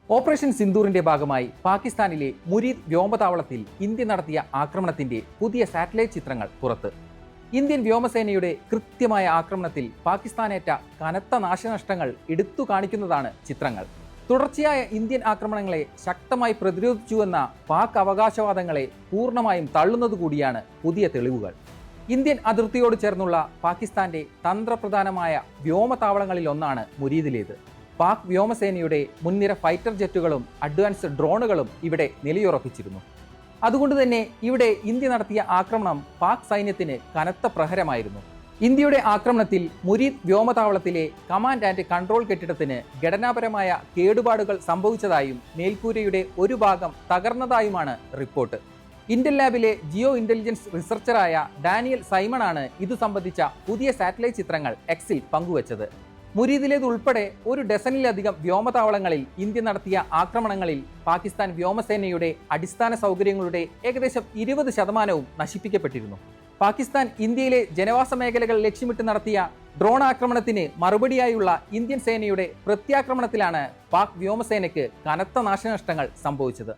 Operation സിന്ദൂറിന്റെ ഭാഗമായി പാകിസ്ഥാനിലെ murid വ്യോമതാവളത്തിൽ India നടത്തിയ ആക്രമണത്തിന്റെ പുതിയ സാറ്റലൈറ്റ് ചിത്രങ്ങൾ പുറത്ത്. ഇന്ത്യൻ വ്യോമസേനയുടെ കൃത്യമായ ആക്രമണത്തിൽ പാകിസ്ഥാനേറ്റ കനത്ത നാശനഷ്ടങ്ങൾ എടുത്തു കാണിക്കുന്നതാണ് ചിത്രങ്ങൾ. തുടർച്ചയായ ഇന്ത്യൻ ആക്രമണങ്ങളെ ശക്തമായി പ്രതിരോധിച്ചുവെന്ന പാക് അവകാശവാദങ്ങളെ പൂർണ്ണമായും തള്ളുന്നതുകൂടിയാണ് പുതിയ തെളിവുകൾ. ഇന്ത്യൻ അതിർത്തിയോട് ചേർന്നുള്ള പാകിസ്ഥാന്റെ തന്ത്രപ്രധാനമായ വ്യോമതാവളങ്ങളിലൊന്നാണ് മുരീദിലേത്. പാക് വ്യോമസേനയുടെ മുൻനിര ഫൈറ്റർ ജെറ്റുകളും അഡ്വാൻസ്ഡ് ഡ്രോണുകളും ഇവിടെ നിലയുറപ്പിച്ചിരുന്നു. അതുകൊണ്ട് തന്നെ ഇവിടെ ഇന്ത്യ നടത്തിയ ആക്രമണം പാക് സൈന്യത്തിന് കനത്ത പ്രഹരമായിരുന്നു. ഇന്ത്യയുടെ ആക്രമണത്തിൽ മുരീദ് വ്യോമതാവളത്തിലെ കമാൻഡ് ആൻഡ് കൺട്രോൾ കെട്ടിടത്തിന് ഘടനാപരമായ കേടുപാടുകൾ സംഭവിച്ചതായും മേൽക്കൂരയുടെ ഒരു ഭാഗം തകർന്നതായുമാണ് റിപ്പോർട്ട്. ഇന്റൽ ലാബിലെ ജിയോ ഇന്റലിജൻസ് റിസർച്ചറായ ഡാനിയൽ സൈമണാണ് ഇതു സംബന്ധിച്ച പുതിയ സാറ്റലൈറ്റ് ചിത്രങ്ങൾ എക്സിൽ പങ്കുവച്ചത്. മുരീദിലേതുൾപ്പെടെ ഒരു ഡസനിലധികം വ്യോമതാവളങ്ങളിൽ ഇന്ത്യ നടത്തിയ ആക്രമണങ്ങളിൽ പാകിസ്ഥാൻ വ്യോമസേനയുടെ അടിസ്ഥാന സൗകര്യങ്ങളുടെ ഏകദേശം 20% നശിപ്പിക്കപ്പെട്ടിരുന്നു. പാകിസ്ഥാൻ ഇന്ത്യയിലെ ജനവാസ മേഖലകൾ ലക്ഷ്യമിട്ട് നടത്തിയ ഡ്രോൺ ആക്രമണത്തിന് മറുപടിയായുള്ള ഇന്ത്യൻ സേനയുടെ പ്രത്യാക്രമണത്തിലാണ് പാക് വ്യോമസേനയ്ക്ക് കനത്ത നാശനഷ്ടങ്ങൾ സംഭവിച്ചത്.